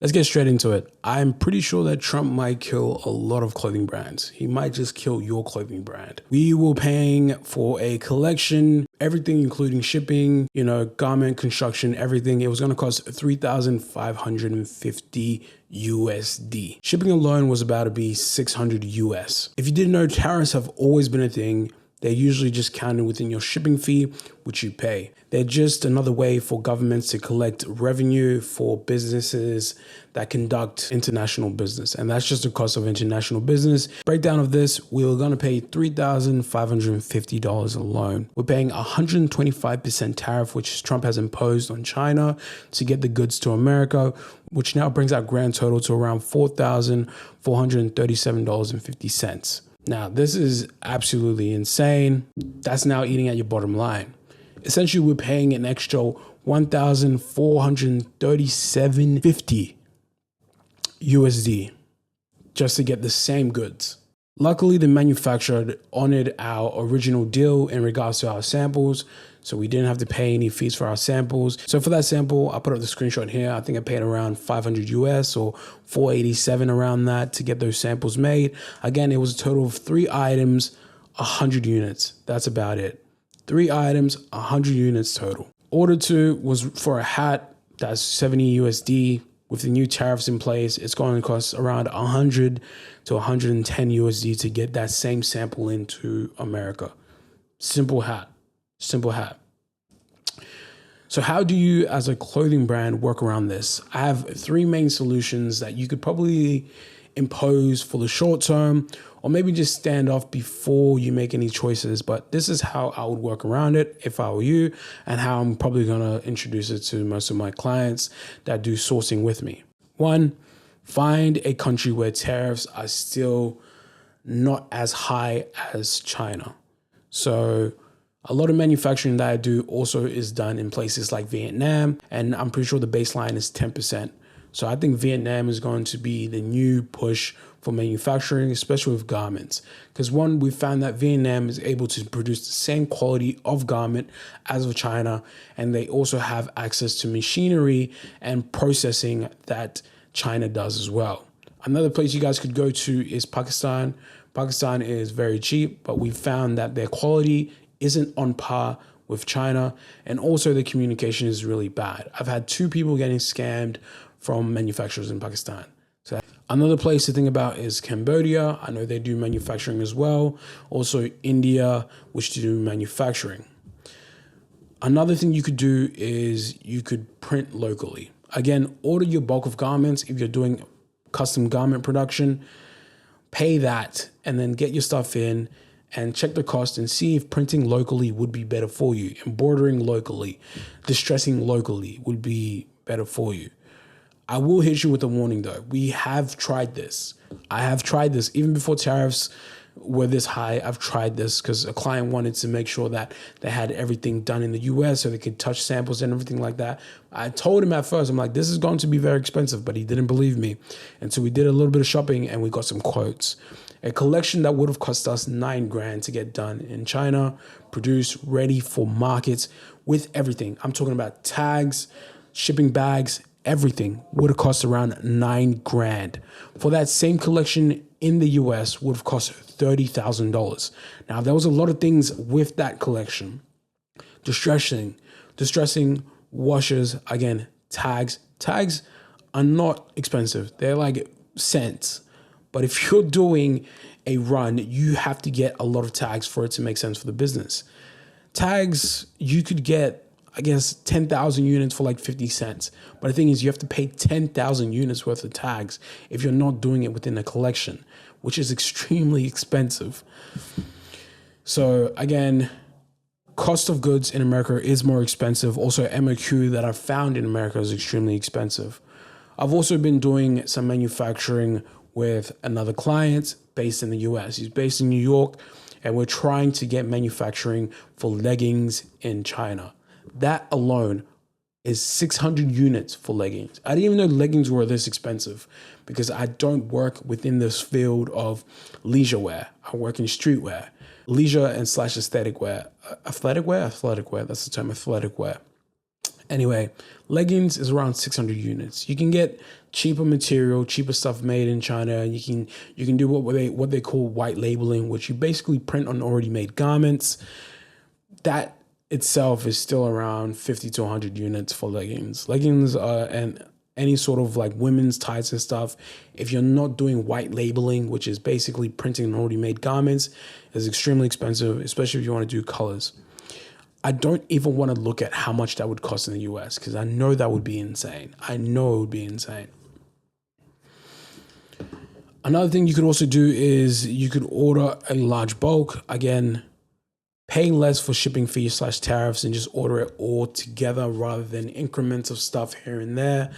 Let's get straight into it. I'm pretty sure that Trump might kill a lot of clothing brands. He might just kill your clothing brand. We were paying for a collection, everything including shipping, garment, construction, everything. It was going to cost 3,550 USD. Shipping alone was about to be 600 US. If you didn't know, tariffs have always been a thing. They're usually just counted within your shipping fee, which you pay. They're just another way for governments to collect revenue for businesses that conduct international business. And that's just the cost of international business. Breakdown of this, we were going to pay $3,550 alone. We're paying 125% tariff, which Trump has imposed on China to get the goods to America, which now brings our grand total to around $4,437.50. Now, this is absolutely insane. That's now eating at your bottom line. Essentially, we're paying an extra $1,437.50 USD just to get the same goods. Luckily, the manufacturer honored our original deal in regards to our samples, so we didn't have to pay any fees for our samples. So for that sample, I put up the screenshot here. I think I paid around 500 US or 487 around that to get those samples made. Again, it was a total of 3 items, 100 units. That's about it. 3 items, 100 units total. Order 2 was for a hat. That's 70 USD. With the new tariffs in place, it's going to cost around 100 to 110 USD to get that same sample into America. Simple hat. Simple hat. So how do you, as a clothing brand, work around this? I have 3 main solutions that you could probably impose for the short term, or maybe just stand off before you make any choices. But this is how I would work around it if I were you, and how I'm probably going to introduce it to most of my clients that do sourcing with me. 1, find a country where tariffs are still not as high as China. So a lot of manufacturing that I do also is done in places like Vietnam, and I'm pretty sure the baseline is 10%. So I think Vietnam is going to be the new push for manufacturing, especially with garments. Because 1, we found that Vietnam is able to produce the same quality of garment as of China, and they also have access to machinery and processing that China does as well. Another place you guys could go to is Pakistan. Pakistan is very cheap, but we found that their quality isn't on par with China, and also the communication is really bad. I've had 2 people getting scammed from manufacturers in Pakistan. So another place to think about is Cambodia. I know they do manufacturing as well. Also India, which do manufacturing. Another thing you could do is you could print locally. Again, order your bulk of garments. If you're doing custom garment production, pay that and then get your stuff in and check the cost and see if printing locally would be better for you. Embroidering locally, distressing locally would be better for you. I will hit you with a warning though. We have tried this. I have tried this even before tariffs were this high. I've tried this because a client wanted to make sure that they had everything done in the US so they could touch samples and everything like that. I told him at first, I'm like, this is going to be very expensive, but he didn't believe me. And so we did a little bit of shopping and we got some quotes. A collection that would have cost us $9 grand to get done in China, produced, ready for markets with everything. I'm talking about tags, shipping bags, everything would have cost around $9 grand. For that same collection in the US would have cost $30,000. Now, there was a lot of things with that collection. Distressing, washers, again, tags. Tags are not expensive. They're like cents. But if you're doing a run, you have to get a lot of tags for it to make sense for the business. Tags, you could get, I guess, 10,000 units for like 50 cents. But the thing is, you have to pay 10,000 units worth of tags if you're not doing it within a collection, which is extremely expensive. So again, cost of goods in America is more expensive. Also, MOQ that I've found in America is extremely expensive. I've also been doing some manufacturing with another client based in the US. He's based in New York, and we're trying to get manufacturing for leggings in China. That alone is 600 units for leggings. I didn't even know leggings were this expensive because I don't work within this field of leisure wear. I work in streetwear, leisure and / aesthetic wear. Athletic wear, that's the term, athletic wear. Anyway, Leggings is around 600 units. You can get cheaper material, cheaper stuff made in China, and you can do what they call white labeling, which you basically print on already made garments. That itself is still around 50 to 100 units for leggings. Leggings and any sort of like women's tights and stuff, if you're not doing white labeling, which is basically printing on already made garments, is extremely expensive, especially if you want to do colors. I don't even want to look at how much that would cost in the US because I know that would be insane. I know it would be insane. Another thing you could also do is you could order a large bulk. Again, pay less for shipping fees / tariffs and just order it all together rather than increments of stuff here and there.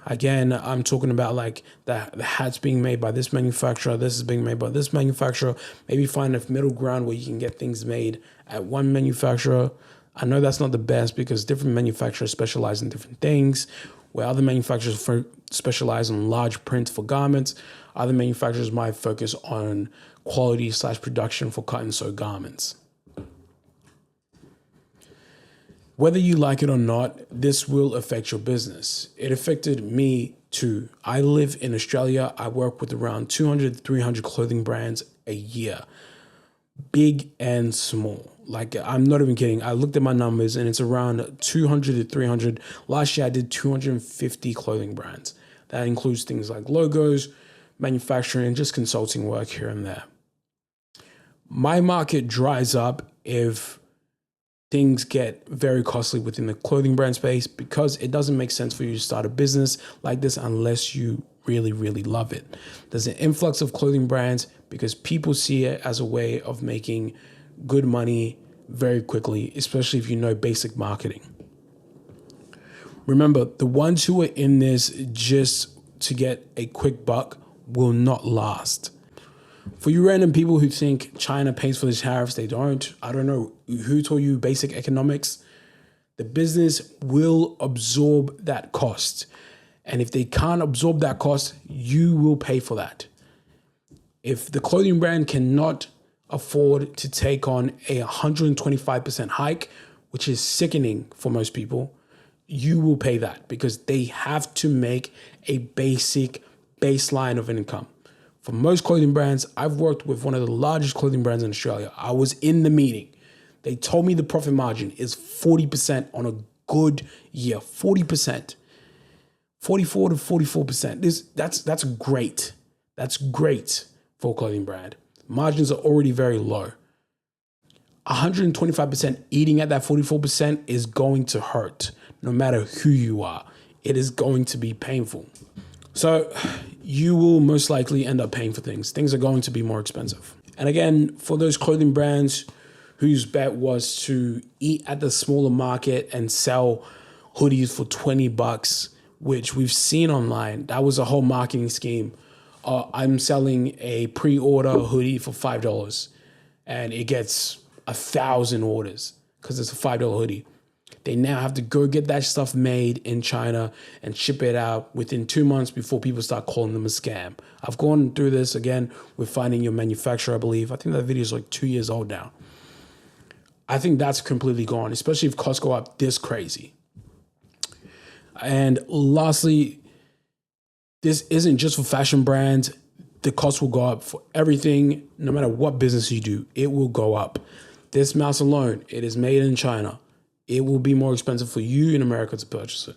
Again, I'm talking about like the hats being made by this manufacturer, this is being made by this manufacturer. Maybe find a middle ground where you can get things made at one manufacturer. I know that's not the best because different manufacturers specialize in different things. Where other manufacturers specialize in large prints for garments, other manufacturers might focus on quality / production for cut and sew garments. Whether you like it or not, this will affect your business. It affected me too. I live in Australia. I work with around 200 to 300 clothing brands a year, big and small. Like, I'm not even kidding. I looked at my numbers and it's around 200 to 300. Last year, I did 250 clothing brands. That includes things like logos, manufacturing, just consulting work here and there. My market dries up if things get very costly within the clothing brand space because it doesn't make sense for you to start a business like this unless you really, really love it. There's an influx of clothing brands because people see it as a way of making good money very quickly, especially if you know basic marketing. Remember, the ones who are in this just to get a quick buck will not last. For you random people who think China pays for the tariffs, they don't. I don't know who told you basic economics. The business will absorb that cost. And if they can't absorb that cost, you will pay for that. If the clothing brand cannot afford to take on a 125% hike, which is sickening for most people, you will pay that because they have to make a basic baseline of income. For most clothing brands, I've worked with one of the largest clothing brands in Australia. I was in the meeting. They told me the profit margin is 40% on a good year. 40%. 44 to 44%. That's great. That's great for a clothing brand. Margins are already very low. 125% eating at that 44% is going to hurt no matter who you are. It is going to be painful. So you will most likely end up paying for things. Things are going to be more expensive. And again, for those clothing brands whose bet was to eat at the smaller market and sell hoodies for $20, which we've seen online, that was a whole marketing scheme. I'm selling a pre-order hoodie for $5 and it gets 1,000 orders because it's a $5 hoodie. They now have to go get that stuff made in China and ship it out within 2 months before people start calling them a scam. I've gone through this again with finding your manufacturer, I believe. I think that video is like 2 years old now. I think that's completely gone, especially if costs go up this crazy. And lastly, this isn't just for fashion brands. The cost will go up for everything, no matter what business you do, it will go up. This mouse alone, it is made in China. It will be more expensive for you in America to purchase it.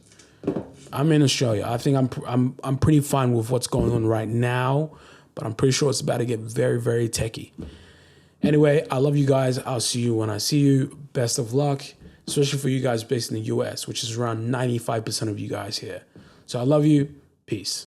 I'm in Australia. I think I'm pretty fine with what's going on right now, but I'm pretty sure it's about to get very, very techie. Anyway, I love you guys. I'll see you when I see you. Best of luck, especially for you guys based in the US, which is around 95% of you guys here. So I love you. Peace.